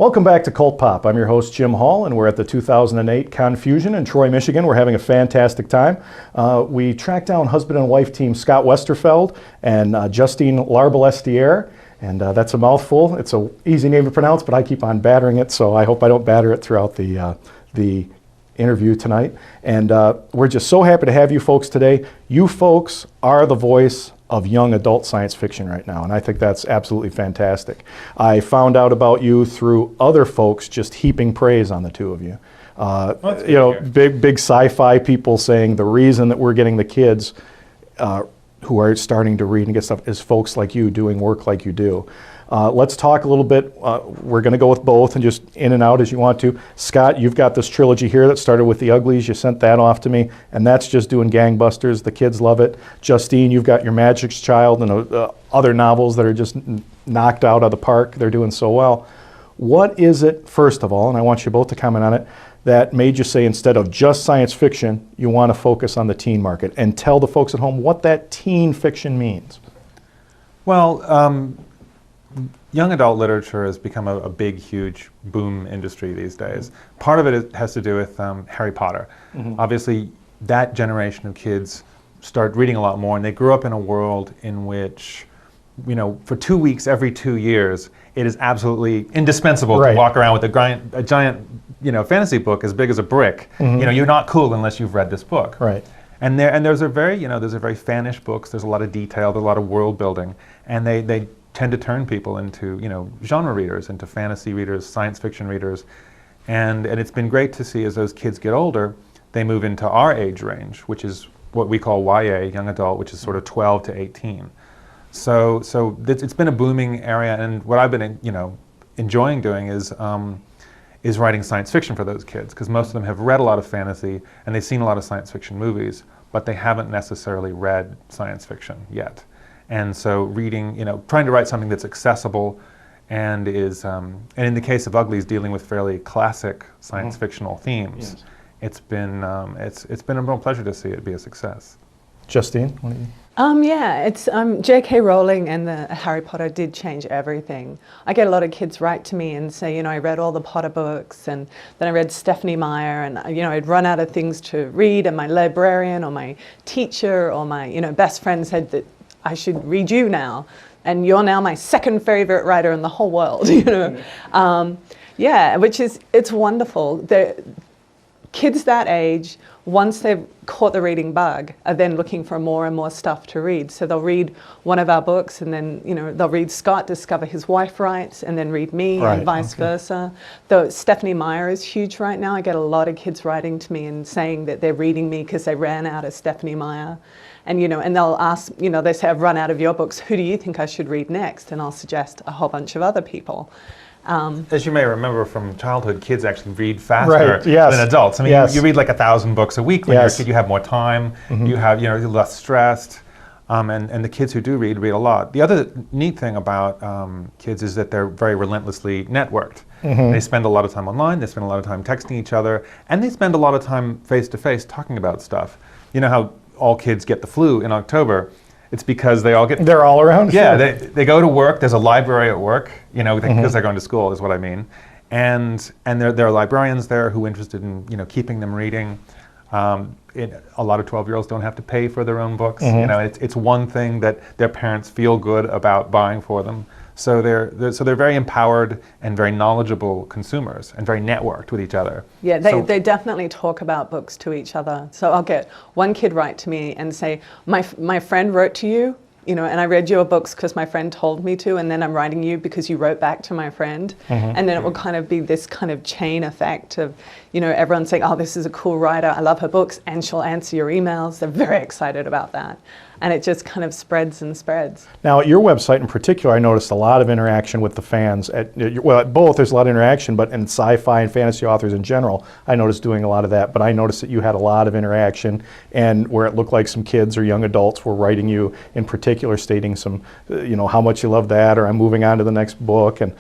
Welcome back to Cult Pop. I'm your host, Jim Hall, and we're at the 2008 Confusion in Troy, Michigan. We're having a fantastic time. We tracked down husband and wife team Scott Westerfeld and Justine Larbalestiere, and that's a mouthful. It's an easy name to pronounce, but I keep on battering it, so I hope I don't batter it throughout the interview tonight. And we're just so happy to have you folks today. You folks are the voice of young adult science fiction right now, and I think that's absolutely fantastic. I found out about you through other folks just heaping praise on the two of you. You know, big sci-fi people saying the reason that we're getting the kids who are starting to read and get stuff is folks like you doing work like you do. Let's talk a little bit. We're going to go with both and just in and out as you want to. Scott, you've got this trilogy here that started with The Uglies. You sent that off to me, and that's just doing gangbusters. The kids love it. Justine, you've got your Magic's Child and other novels that are just knocked out of the park. They're doing so well. What is it, first of all, and I want you both to comment on it, that made you say instead of just science fiction, you want to focus on the teen market and tell the folks at home what that teen fiction means? Well, young adult literature has become a big, huge boom industry these days. Part of it has to do with Harry Potter. Obviously, that generation of kids start reading a lot more, and they grew up in a world in which, you know, for 2 weeks every 2 years, it is absolutely indispensable to walk around with a giant, you know, fantasy book as big as a brick. You know, you're not cool unless you've read this book. And there's a very, you know, there's a very fanish books. There's a lot of detail. There's a lot of world building, and they tend to turn people into, you know, genre readers, into fantasy readers, science fiction readers, and it's been great to see as those kids get older, they move into our age range, which is what we call YA, young adult, which is sort of 12 to 18. So it's been a booming area, and what I've been, you know, enjoying doing is writing science fiction for those kids, because most of them have read a lot of fantasy and they've seen a lot of science fiction movies, but they haven't necessarily read science fiction yet. And so reading, you know, trying to write something that's accessible and is, and in the case of Uglies, dealing with fairly classic science fictional themes, it's been a real pleasure to see it be a success. Justine, what do you? Yeah, it's J.K. Rowling and the Harry Potter did change everything. I get a lot of kids write to me and say, you know, I read all the Potter books, and then I read Stephenie Meyer, and you know, I'd run out of things to read, and my librarian or my teacher or my, you know, best friend said that I should read you now, and you're now my second favorite writer in the whole world, you know. Yeah, which is, it's wonderful. The kids that age, once they've caught the reading bug, are then looking for more and more stuff to read. So they'll read one of our books, and then, you know, they'll read Scott, discover his wife writes, and then read me, and vice versa. Though Stephenie Meyer is huge right now. I get a lot of kids writing to me and saying that they're reading me because they ran out of Stephenie Meyer. And, you know, and they'll ask, you know, they say, I've run out of your books, who do you think I should read next? And I'll suggest a whole bunch of other people. As you may remember from childhood, kids actually read faster than adults. I mean, you read like 1,000 books a week when you're a kid. You have more time, you have, you know, you're less stressed, and the kids who do read a lot. The other neat thing about kids is that they're very relentlessly networked. They spend a lot of time online, they spend a lot of time texting each other, and they spend a lot of time face-to-face talking about stuff. You know how all kids get the flu in October? It's because they all get... They're all around? Yeah, they go to work, there's a library at work, you know, because they're going to school is what I mean. And there are librarians there who are interested in, you know, keeping them reading. A lot of 12-year-olds don't have to pay for their own books. You know, it's one thing that their parents feel good about buying for them. So they're very empowered and very knowledgeable consumers and very networked with each other. Yeah, they definitely talk about books to each other. So I'll get one kid write to me and say, my friend wrote to you, you know, and I read your books because my friend told me to, and then I'm writing you because you wrote back to my friend. And then it will kind of be this kind of chain effect of, you know, everyone saying, oh, this is a cool writer, I love her books, and she'll answer your emails. They're very excited about that. And it just kind of spreads and spreads. Now, at your website in particular, I noticed a lot of interaction with the fans. At both, there's a lot of interaction, but in sci-fi and fantasy authors in general, I noticed doing a lot of that. But I noticed that you had a lot of interaction, and where it looked like some kids or young adults were writing you in particular, stating some, you know, how much you love that, or I'm moving on to the next book. And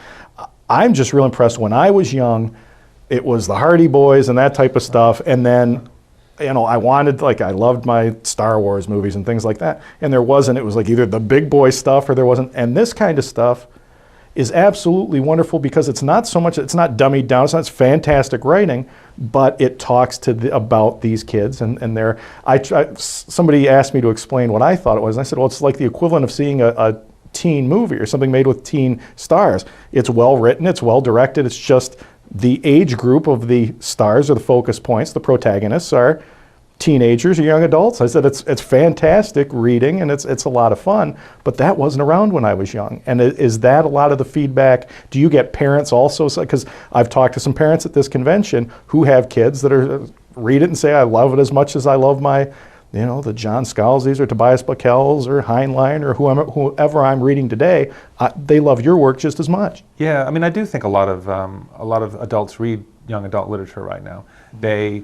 I'm just real impressed. When I was young, it was the Hardy Boys and that type of stuff, and then, you know, I loved my Star Wars movies and things like that, and there wasn't, it was like either the big boy stuff or there wasn't, and this kind of stuff, is absolutely wonderful because it's not so much, it's not dummied down, it's fantastic writing, but it talks about these kids and their, somebody asked me to explain what I thought it was, and I said, well, it's like the equivalent of seeing a teen movie or something made with teen stars. It's well written, it's well directed, it's just the age group of the stars or the focus points, the protagonists are teenagers or young adults. I said it's fantastic reading and it's a lot of fun, but that wasn't around when I was young. And is that a lot of the feedback? Do you get parents also? Because I've talked to some parents at this convention who have kids that are read it and say, I love it as much as I love my, the John Scalzi's or Tobias Buckell's or Heinlein or whoever I'm reading today. They love your work just as much. Yeah, I mean, I do think a lot of adults read young adult literature right now. They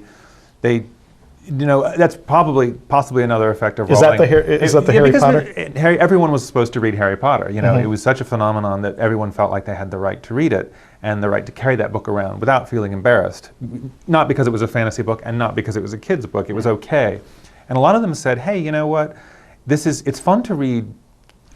that's possibly another effect of Is Rowling. Is that the Harry Potter? Everyone was supposed to read Harry Potter. It was such a phenomenon that everyone felt like they had the right to read it and the right to carry that book around without feeling embarrassed. Not because it was a fantasy book and not because it was a kid's book. It was okay. And a lot of them said, hey, you know what? It's fun to read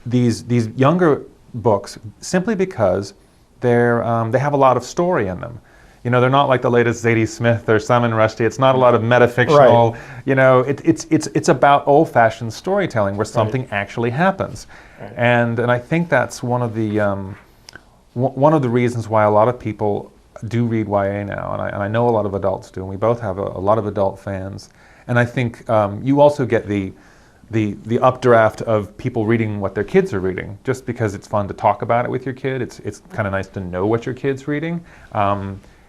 these younger books simply because they have a lot of story in them. They're not like the latest Zadie Smith or Salman Rushdie. It's not a lot of metafictional. Right. It's about old-fashioned storytelling where something actually happens, right. And I think that's one of the reasons why a lot of people do read YA now, and I know a lot of adults do, and we both have a lot of adult fans, and I think you also get the updraft of people reading what their kids are reading, just because it's fun to talk about it with your kid. It's kind of nice to know what your kid's reading.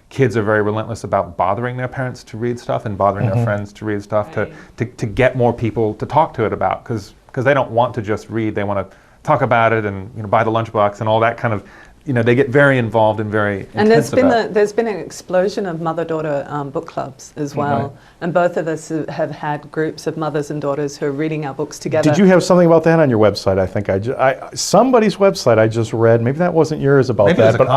Kids are very relentless about bothering their parents to read stuff and bothering their friends to read stuff, right. to get more people to talk to it about, because they don't want to just read, they want to talk about it and buy the lunchbox and all that kind of, they get very involved and very intense. And there's been an explosion of mother-daughter book clubs as well, right. And both of us have had groups of mothers and daughters who are reading our books together. Did you have something about that on your website? I think somebody's website I just read. Maybe that wasn't yours about maybe that, but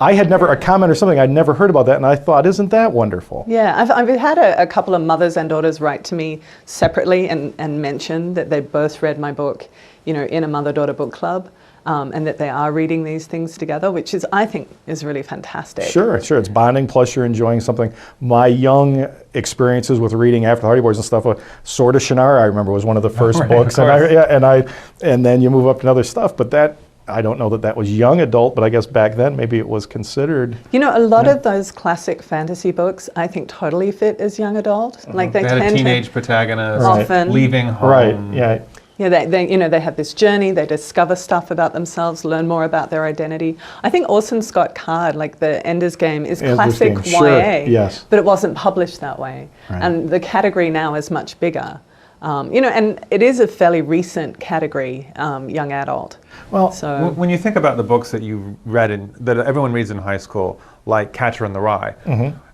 I had never a comment or something. I'd never heard about that, and I thought, isn't that wonderful? Yeah, I've had a couple of mothers and daughters write to me separately and mention that they both read my book, in a mother-daughter book club. And that they are reading these things together, which I think is really fantastic. Sure. It's bonding, plus you're enjoying something. My young experiences with reading after the Hardy Boys and stuff, Sword of Shannara, I remember, was one of the first books, and then you move up to other stuff. But that, I don't know that was young adult, but I guess back then maybe it was considered. A lot of those classic fantasy books, I think, totally fit as young adult. Like they had tend a teenage protagonist, often leaving home. Right. Yeah. Yeah, they have this journey, they discover stuff about themselves, learn more about their identity. I think Orson Scott Card, like the Ender's Game, is classic YA, sure. Yes. But it wasn't published that way. Right. And the category now is much bigger. And it is a fairly recent category, young adult. Well, so when you think about the books that you read, that everyone reads in high school, like Catcher in the Rye,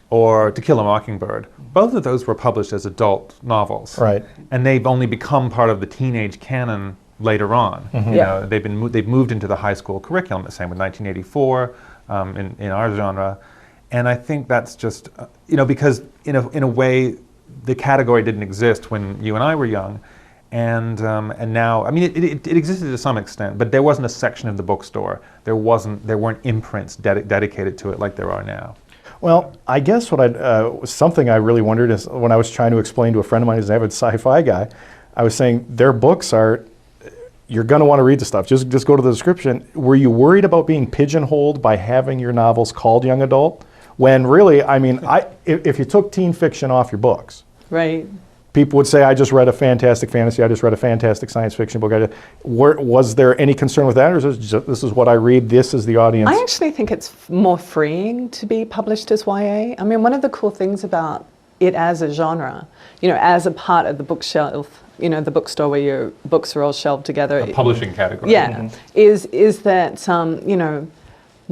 or To Kill a Mockingbird, both of those were published as adult novels, right? And they've only become part of the teenage canon later on. They've moved into the high school curriculum. The same with 1984 in our genre, and I think that's just because in a way the category didn't exist when you and I were young, and now it existed to some extent, but there wasn't a section of the bookstore. There weren't imprints dedicated to it like there are now. Well, I guess something I really wondered is when I was trying to explain to a friend of mine who's an avid sci-fi guy, I was saying their books you're going to want to read the stuff. Just go to the description. Were you worried about being pigeonholed by having your novels called young adult? When really, if you took teen fiction off your books, right? People would say, I just read a fantastic fantasy, I just read a fantastic science fiction book. Was there any concern with that, or this is what I read, this is the audience? I actually think it's more freeing to be published as YA. One of the cool things about it as a genre, as a part of the bookshelf, the bookstore where your books are all shelved together. A publishing category. Yeah, is that,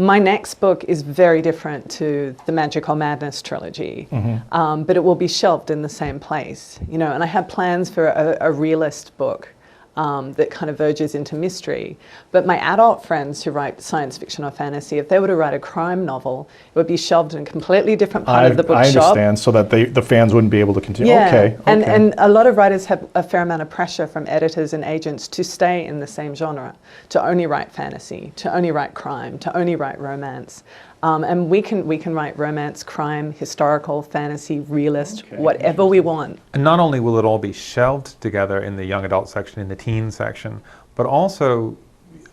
my next book is very different to the Magic or Madness trilogy, but it will be shelved in the same place, and I have plans for a realist book that kind of verges into mystery. But my adult friends who write science fiction or fantasy, if they were to write a crime novel, it would be shelved in a completely different part of the I bookshop. understand, so that the fans wouldn't be able to continue. Yeah, Okay, and a lot of writers have a fair amount of pressure from editors and agents to stay in the same genre, to only write fantasy, to only write crime, to only write romance. And we can write romance, crime, historical, fantasy, realist, whatever we want. And not only will it all be shelved together in the young adult section, in the teen section, but also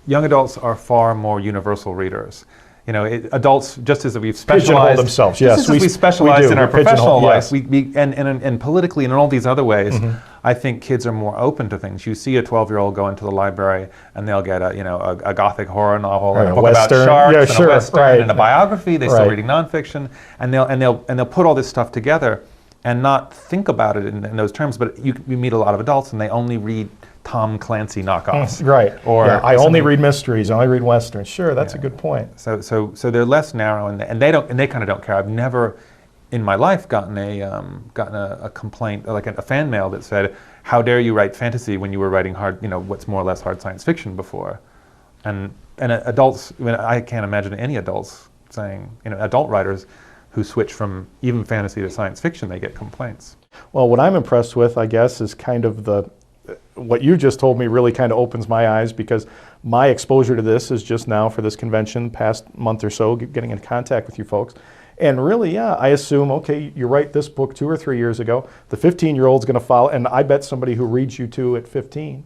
young adults are far more universal readers. You know, adults, just as we've specialized Pigeonhole themselves, yes. just as we specialize do. in our We pigeonhole, professional life, yes. and politically and in all these other ways, I think kids are more open to things. You see a 12-year-old go into the library and they'll get a gothic horror novel, Right, and a a book Western. about sharks, Yeah, and sure, a Western, right. and a biography. They're still Right. reading nonfiction, and they'll put all this stuff together and not think about it in those terms. But you meet a lot of adults and they only read Tom Clancy knockoffs. Right. Or yeah, I only something- read mysteries. I only read westerns. Sure, that's a Yeah. good point. So they're less narrow, and they kind of don't care. I've never, in my life, gotten a complaint, like a fan mail that said, "How dare you write fantasy when you were writing hard, what's more or less hard science fiction before?" And adults, I can't imagine any adults saying, adult writers who switch from even fantasy to science fiction, they get complaints. Well, what I'm impressed with, I guess, is kind of what you just told me really kind of opens my eyes, because my exposure to this is just now for this convention, past month or so, getting in contact with you folks. And really, yeah, I assume, okay, you write this book 2 or 3 years ago, the 15-year-old's going to follow, and I bet somebody who reads you two at 15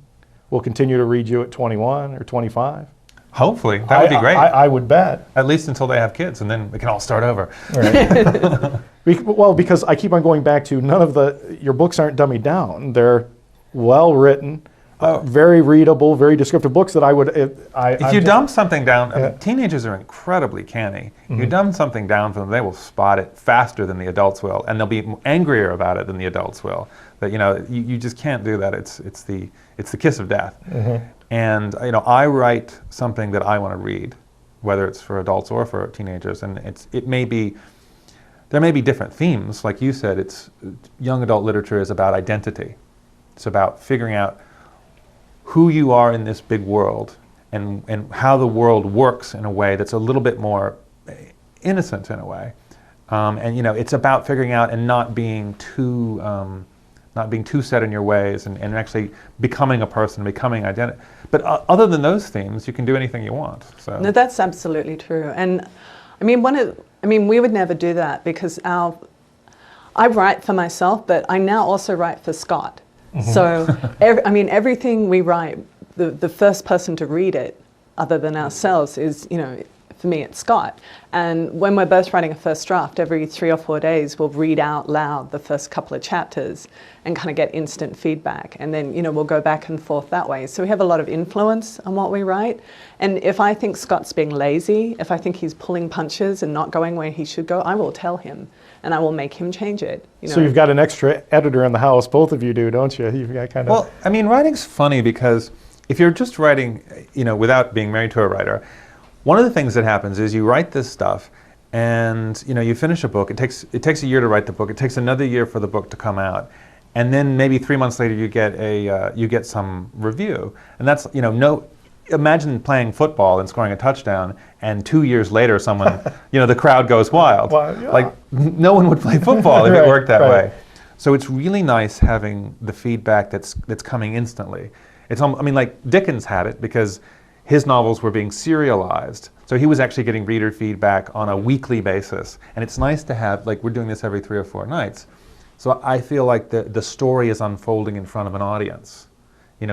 will continue to read you at 21 or 25. Hopefully, that would be great. I would bet. At least until they have kids, and then we can all start over. Right. Well, because I keep on going back to your books aren't dummied down. They're well written, very readable, very descriptive books that I would. If you dumb something down, teenagers are incredibly canny. You dumb something down for them, they will spot it faster than the adults will, and they'll be angrier about it than the adults will. That you just can't do that. It's the kiss of death. And I write something that I want to read, whether it's for adults or for teenagers, and there may be different themes. Like you said, young adult literature is about identity. It's about figuring out who you are in this big world, and how the world works in a way that's a little bit more innocent in a way. And it's about figuring out and not being too set in your ways, and actually becoming a person, becoming identity. But other than those themes, you can do anything you want. So No, that's absolutely true. And we would never do that, because I write for myself, but I now also write for Scott. So, everything we write, the first person to read it, other than ourselves, is, for me, it's Scott. And when we're both writing a first draft, every 3 or 4 days, we'll read out loud the first couple of chapters and kind of get instant feedback. And then, we'll go back and forth that way. So we have a lot of influence on what we write. And if I think Scott's being lazy, if I think he's pulling punches and not going where he should go, I will tell him. And I will make him change it. So you've got an extra editor in the house, both of you do, don't you? You've got kind of. Well, writing's funny, because if you're just writing, without being married to a writer, one of the things that happens is you write this stuff, and you finish a book. It takes a year to write the book. It takes another year for the book to come out, and then maybe 3 months later you get some review, and that's Imagine playing football and scoring a touchdown, and 2 years later, someone, the crowd goes wild. Well, yeah. Like, no one would play football if Right, it worked that right. way. So it's really nice having the feedback that's coming instantly. Like Dickens had it, because his novels were being serialized. So he was actually getting reader feedback on a weekly basis. And it's nice to have, like, we're doing this every 3 or 4 nights. So I feel like the story is unfolding in front of an audience.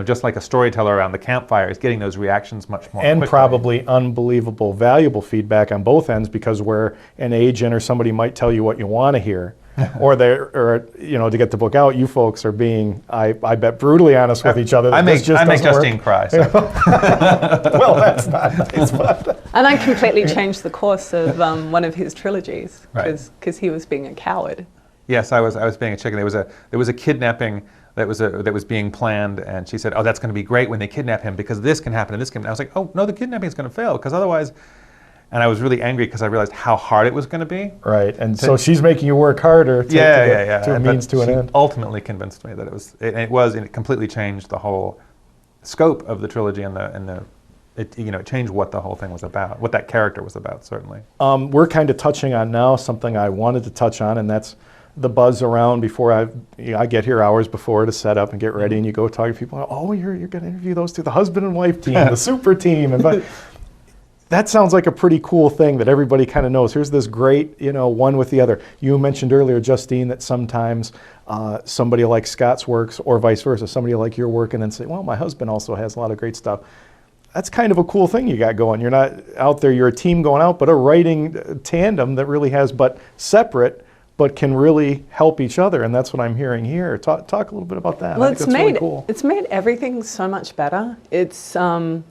Just like a storyteller around the campfire is getting those reactions much more and quickly. probably unbelievable, valuable feedback on both ends, because where an agent or somebody might tell you what you want to hear, or to get the book out, you folks are being, I bet, brutally honest with each other. I make doesn't work. Justine cry. So. Well, that's not nice, but And I completely changed the course of one of his trilogies, Right. because he was being a coward. Yes, I was being a chicken. There was a kidnapping that was being planned, and she said, "Oh, that's going to be great when they kidnap him, because this can happen and this can." And I was like, "Oh no, the kidnapping is going to fail, because otherwise." And I was really angry because I realized how hard it was going to be. right. And so she's making you work harder to a But means to an she end. ultimately convinced me that it completely changed the whole scope of the trilogy and it changed what the whole thing was about, what that character was about, certainly. We're kind of touching on now something I wanted to touch on, and that's the buzz around before I get here hours before to set up and get ready, and you go talk to people. Oh, you're going to interview those two, the husband and wife team, the super team, and that sounds like a pretty cool thing that everybody kind of knows. Here's this great, one with the other. You mentioned earlier, Justine, that sometimes somebody like Scott's works, or vice versa, somebody like your work, and then say, well, my husband also has a lot of great stuff. That's kind of a cool thing you got going. You're not out there, you're a team going out, but a writing tandem that really has, but separate, but can really help each other, and that's what I'm hearing here. Talk a little bit about that. Well, I think that's really cool. It's made everything so much better. It's when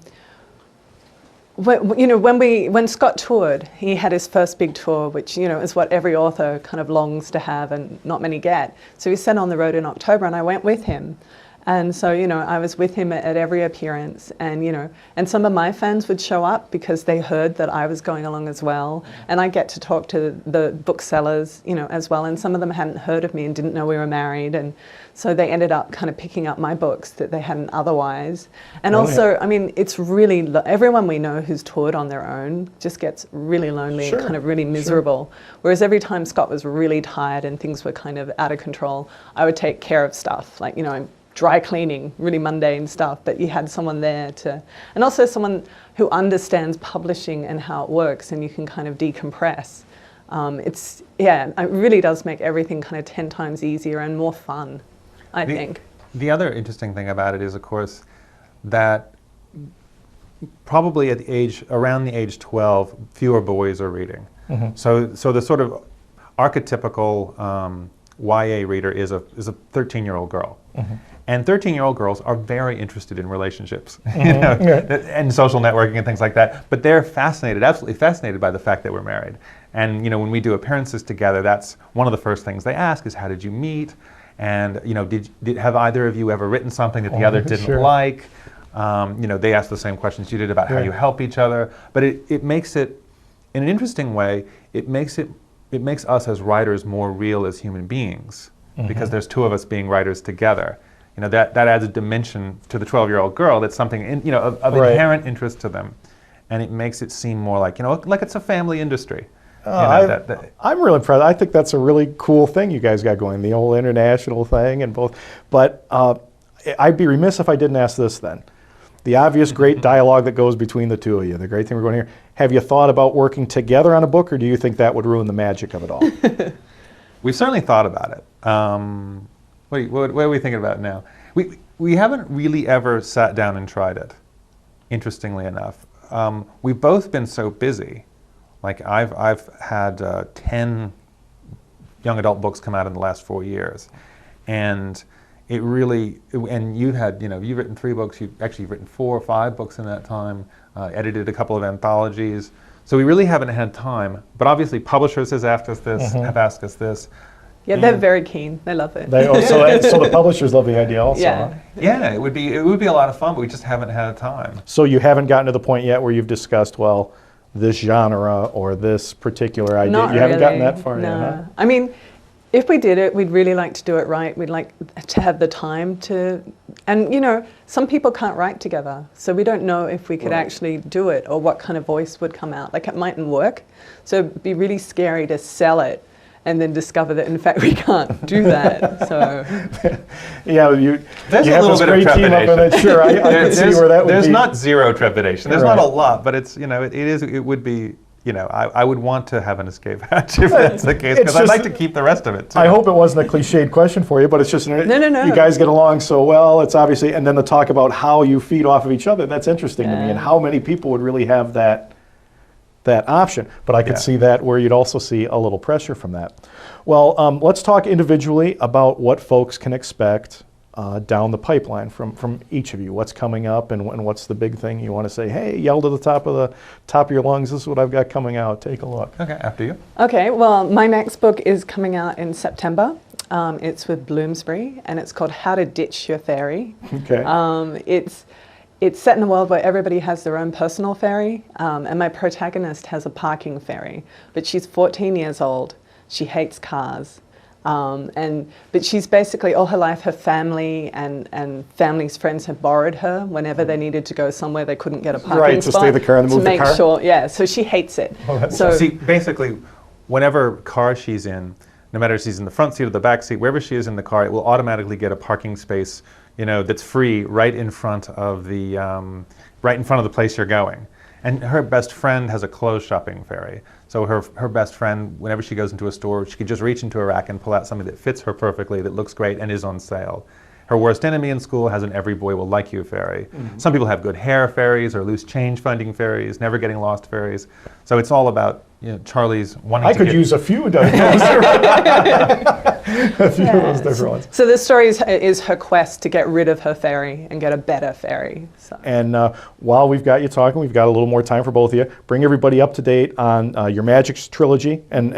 Scott toured, he had his first big tour, which is what every author kind of longs to have, and not many get. So he sent on the road in October, and I went with him. And so, I was with him at every appearance, and, and some of my fans would show up because they heard that I was going along as well. And I get to talk to the booksellers, as well. And some of them hadn't heard of me and didn't know we were married. And so they ended up kind of picking up my books that they hadn't otherwise. And also, it's really, everyone we know who's toured on their own just gets really lonely and kind of really miserable. Whereas every time Scott was really tired and things were kind of out of control, I would take care of stuff. Like, dry cleaning, really mundane stuff, but you had someone there and also someone who understands publishing and how it works, and you can kind of decompress. It really does make everything kind of 10 times easier and more fun, I think. The other interesting thing about it is, of course, that probably around the age 12, fewer boys are reading. Mm-hmm. So the sort of archetypical YA reader is a 13-year-old girl. Mm-hmm. And 13-year-old girls are very interested in relationships, and social networking and things like that. But they're absolutely fascinated by the fact that we're married. And when we do appearances together, that's one of the first things they ask is, how did you meet? And have either of you ever written something that the other didn't like? They ask the same questions you did about how you help each other. But it makes it, in an interesting way, it makes us as writers more real as human beings, because there's two of us being writers together. That adds a dimension to the 12-year-old girl that's something of inherent interest to them, and it makes it seem more like like it's a family industry. I'm really impressed. I think that's a really cool thing you guys got going, the whole international thing and both. But I'd be remiss if I didn't ask this then. The obvious great dialogue that goes between the two of you, the great thing we're going to hear. Have you thought about working together on a book, or do you think that would ruin the magic of it all? We've certainly thought about it. What are we thinking about now? We haven't really ever sat down and tried it, interestingly enough. We've both been so busy. Like I've had 10 young adult books come out in the last 4 years. And and you've written 3 books, you've written 4 or 5 books in that time, edited a couple of anthologies. So we really haven't had time. But obviously publishers have asked us this. Yeah, they're very keen. They love it. So the publishers love the idea also. Yeah. Huh? Yeah, it would be a lot of fun, but we just haven't had time. So you haven't gotten to the point yet where you've discussed, this genre or this particular idea. Not you haven't gotten really. that far No. yet, huh? If we did it, we'd really like to do it right. We'd like to have the time to, and some people can't write together, so we don't know if we could actually do it or what kind of voice would come out. Like, it mightn't work, so it'd be really scary to sell it and then discover that in fact we can't do that. So yeah, you have a this great team up in it. Sure, I can see where that would be. There's not zero trepidation. There's not a lot, but it's it would be. I would want to have an escape hatch if that's the case, because I'd like to keep the rest of it too. I hope it wasn't a cliched question for you, but it's just No. You guys get along so well. It's obviously, and then the talk about how you feed off of each other. That's interesting to me, and how many people would really have that option. But I could see that where you'd also see a little pressure from that. Well, let's talk individually about what folks can expect down the pipeline from each of you. What's coming up, and what's the big thing you want to say? Hey, yell to the top of your lungs. This is what I've got coming out. Take a look. Okay, after you. Okay, well, my next book is coming out in September. It's with Bloomsbury, and it's called How to Ditch Your Fairy. Okay. It's set in a world where everybody has their own personal fairy, and my protagonist has a parking fairy, but she's 14 years old. She hates cars. But she's basically all her life, her family and family's friends have borrowed her whenever they needed to go somewhere they couldn't get a parking Right, to spot. stay the car and move the make car? sure, yeah. So she hates it. So See, basically, whenever car she's in, no matter if she's in the front seat or the back seat, wherever she is in the car, it will automatically get a parking space, that's free right in front of the place you're going. And her best friend has a clothes shopping ferry. So her best friend, whenever she goes into a store, she can just reach into a rack and pull out something that fits her perfectly, that looks great, and is on sale. Her worst enemy in school has an every boy will like you ferry. Some people have good hair ferries or loose change finding ferries, never getting lost ferries. So it's all about Charlie's wanting I to could get... use a few of those. A few of those different ones. So the story is her quest to get rid of her ferry and get a better ferry. So. And while we've got you talking, we've got a little more time for both of you. Bring everybody up to date on your Magix trilogy, and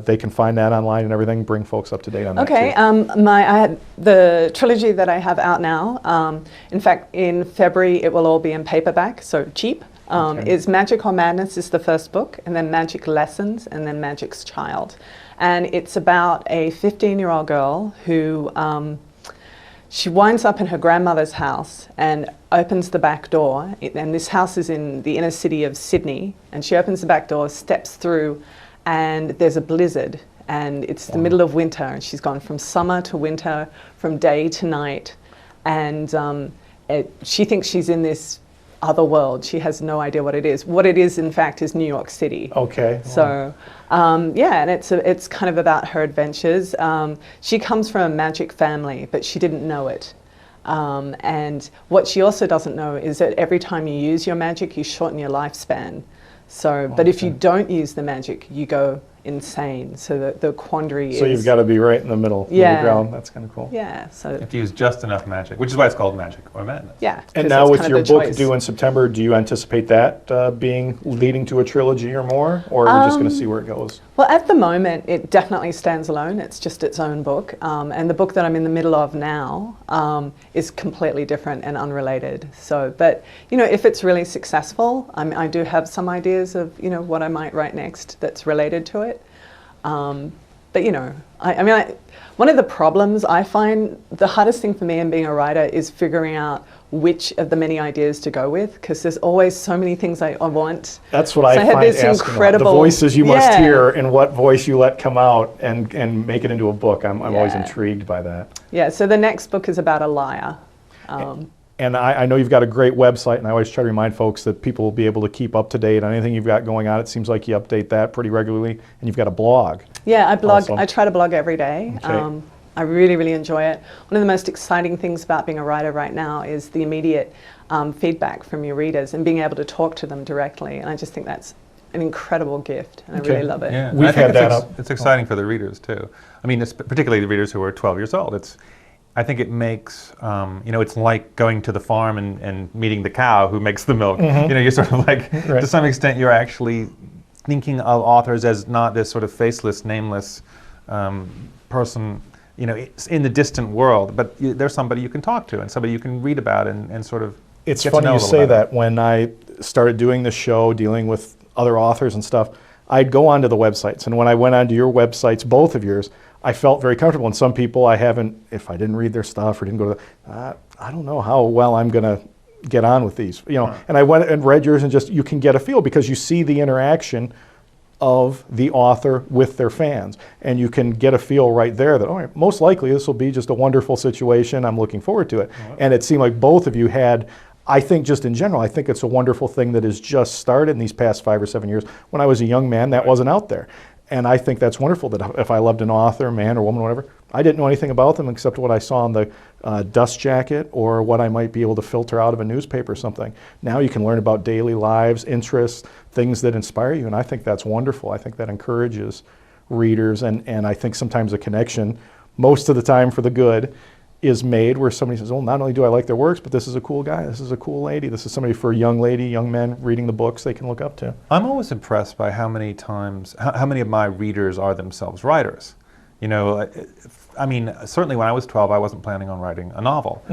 they can find that online and everything. Bring folks up to date on that Okay, too. I had the trilogy that I have out now. In fact, in February it will all be in paperback, so cheap. Okay. Is Magic or Madness is the first book, and then Magic Lessons, and then Magic's Child. And it's about a 15-year-old girl who she winds up in her grandmother's house and opens the back door. And this house is in the inner city of Sydney. And she opens the back door, steps through, and there's a blizzard. And it's the middle of winter, and she's gone from summer to winter, from day to night. And she thinks she's in this other world. She has no idea what it is. What it is, in fact, is New York City. Okay. So, and it's kind of about her adventures. She comes from a magic family, but she didn't know it. And what she also doesn't know is that every time you use your magic, you shorten your lifespan. So, but if you don't use the magic, you go insane. So the quandary is... So you've got to be right in the middle Yeah. ground. That's kind of cool. Yeah, so... You have to use just enough magic, which is why it's called Magic or Madness. Yeah. And 'cause now that's with kind your of the book choice. due in September, do you anticipate that leading to a trilogy or more? Or are we just going to see where it goes? Well, at the moment, it definitely stands alone. It's just its own book. And the book that I'm in the middle of now is completely different and unrelated. So, but, if it's really successful, I do have some ideas of, what I might write next that's related to it. But, one of the problems I find, the hardest thing for me in being a writer is figuring out which of the many ideas to go with, because there's always so many things I want. That's what So I had find this asking incredible- about. The voices you must Yeah. hear and what voice you let come out and make it into a book. I'm always Yeah. intrigued by that. Yeah, so the next book is about a liar. And I know you've got a great website, and I always try to remind folks that people will be able to keep up to date on anything you've got going on. It seems like you update that pretty regularly, and you've got a blog. Yeah, I blog. Awesome. I try to blog every day. Okay. I really, really enjoy it. One of the most exciting things about being a writer right now is the immediate feedback from your readers and being able to talk to them directly. And I just think that's an incredible gift, and Okay. I really love it. Yeah, We've I think had that up. It's exciting for the readers too. I mean, it's particularly the readers who are 12 years old. I think it makes, it's like going to the farm and meeting the cow who makes the milk. You're sort of like, Right. to some extent, you're actually thinking of authors as not this sort of faceless, nameless person, it's in the distant world, but there's somebody you can talk to and somebody you can read about and sort of It's get to funny know you a little say better. that. When I started doing the show, dealing with other authors and stuff, I'd go onto the websites. And when I went onto your websites, both of yours, I felt very comfortable. And some people I haven't, if I didn't read their stuff or didn't go to I don't know how well I'm going to get on with these. And I went and read yours, and just, you can get a feel because you see the interaction of the author with their fans. And you can get a feel right there that, all right, most likely this will be just a wonderful situation. I'm looking forward to it. And it seemed like both of you had, I think just in general, I think it's a wonderful thing that has just started in these past 5 or 7 years. When I was a young man, that wasn't out there. And I think that's wonderful that if I loved an author, man or woman, whatever, I didn't know anything about them except what I saw on the dust jacket or what I might be able to filter out of a newspaper or something. Now you can learn about daily lives, interests, things that inspire you, and I think that's wonderful. I think that encourages readers, and I think sometimes a connection, most of the time for the good, is made where somebody says, oh, not only do I like their works, but this is a cool guy, this is a cool lady, this is somebody for a young lady, young men reading the books they can look up to. I'm always impressed by how many of my readers are themselves writers. I mean, certainly when I was 12, I wasn't planning on writing a novel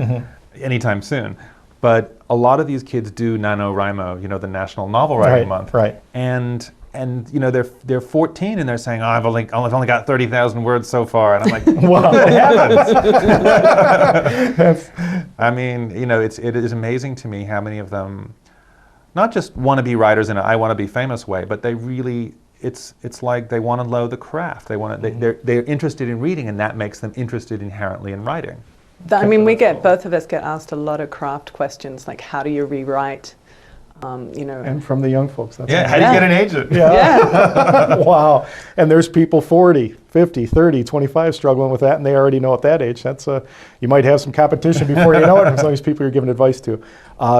anytime soon. But a lot of these kids do NaNoWriMo, the National Novel Writing Month. Right. And and you know they're 14 and they're saying, oh, I've only got 30,000 words so far, and I'm like, Wow. what happens? I mean, you know, it is amazing to me how many of them not just want to be writers in an I want to be famous way, but they really, it's like they want to know the craft. They want to, they're interested in reading, and that makes them interested inherently in writing. I mean, both of us get asked a lot of craft questions, like how do you rewrite, you know. And from the young folks. That's Yeah, how do you get an agent? Yeah. Wow. And there's people 40, 50, 30, 25 struggling with that, and they already know at that age. That's you might have some competition before you know it from some of these people you're giving advice to.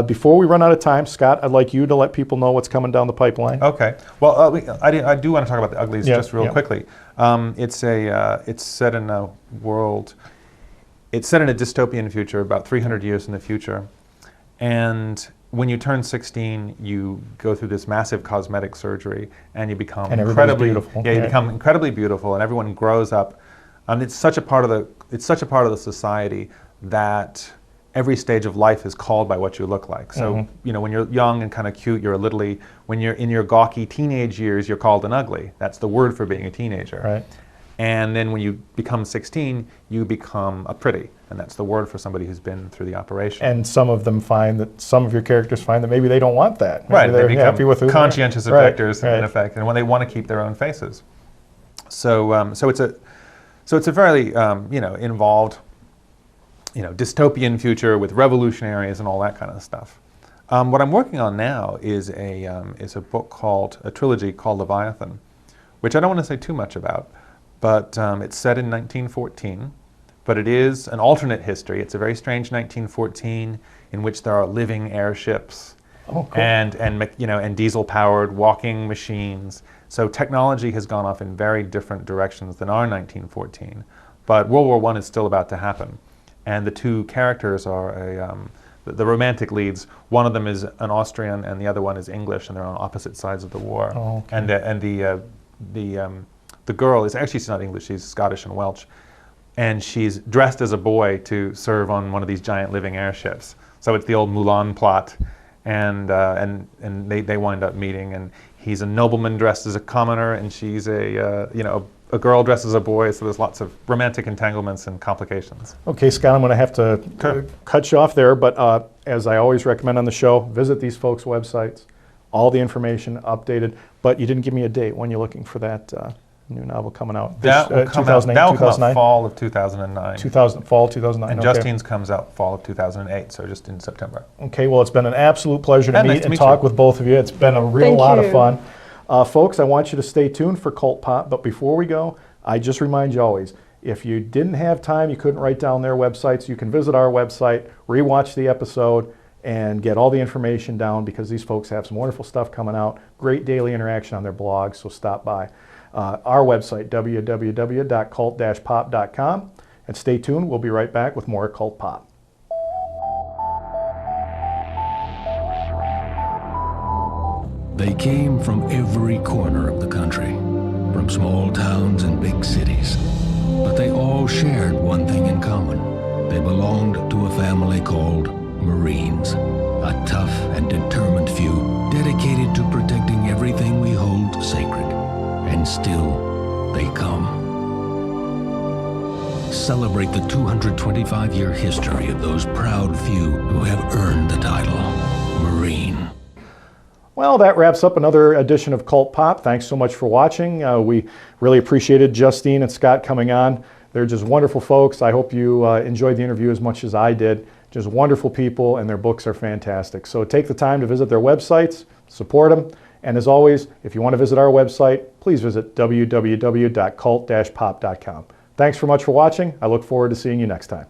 Before we run out of time, Scott, I'd like you to let people know what's coming down the pipeline. Okay. Well, I do want to talk about the Uglies just real quickly. It's set in a world. It's set in a dystopian future, about 300 years in the future, and when you turn 16, you go through this massive cosmetic surgery, and you become incredibly beautiful. Yeah, you become incredibly beautiful, and everyone grows up. It's such a part of the society that every stage of life is called by what you look like. So you know, when you're young and kind of cute, you're a littly. When you're in your gawky teenage years, you're called an ugly. That's the word for being a teenager. Right. And then when you become 16, you become a pretty, and that's the word for somebody who's been through the operation. And some of your characters find that maybe they don't want that. Maybe Right, they're they become happy with who they are. conscientious objectors in effect, and when they want to keep their own faces. So, so it's a very you know, involved, you know, dystopian future with revolutionaries and all that kind of stuff. What I'm working on now is a book called a trilogy called Leviathan, which I don't want to say too much about. But it's set in 1914, but it is an alternate history. It's a very strange 1914 in which there are living airships and you know, and diesel-powered walking machines. So technology has gone off in very different directions than our 1914. But World War I is still about to happen, and the two characters are the romantic leads. One of them is an Austrian, and the other one is English, and they're on opposite sides of the war. Oh, okay. And the girl is actually, she's not English, she's Scottish and Welsh, and she's dressed as a boy to serve on one of these giant living airships. So it's the old Mulan plot, and they wind up meeting, and he's a nobleman dressed as a commoner, and she's a you know, a girl dressed as a boy. So there's lots of romantic entanglements and complications. Okay, Scott, I'm going to have to cut you off there, but as I always recommend on the show, visit these folks' websites. All the information updated, but you didn't give me a date when you're looking for that new novel coming out. That will come out, 2009? fall of 2009. Fall 2009. And okay. Justine's comes out fall of 2008, so just in September. Okay, well, it's been an absolute pleasure to Yeah, nice meet to and meet talk you. with both of you. It's been a real Thank lot of you. fun. Folks, I want you to stay tuned for Cult Pop, but before we go, I just remind you always, if you didn't have time, you couldn't write down their websites, you can visit our website, rewatch the episode, and get all the information down, because these folks have some wonderful stuff coming out, great daily interaction on their blog, so stop by. Our website, www.cult-pop.com, and stay tuned, we'll be right back with more Cult Pop. They came from every corner of the country, from small towns and big cities. But they all shared one thing in common. They belonged to a family called Marines, a tough and determined few dedicated to protecting everything we hold sacred. And still, they come. Celebrate the 225-year history of those proud few who have earned the title Marine. Well, that wraps up another edition of Cult Pop. Thanks so much for watching. We really appreciated Justine and Scott coming on. They're just wonderful folks. I hope you enjoyed the interview as much as I did. Just wonderful people, and their books are fantastic. So take the time to visit their websites, support them, and as always, if you want to visit our website, please visit www.cult-pop.com. Thanks so much for watching. I look forward to seeing you next time.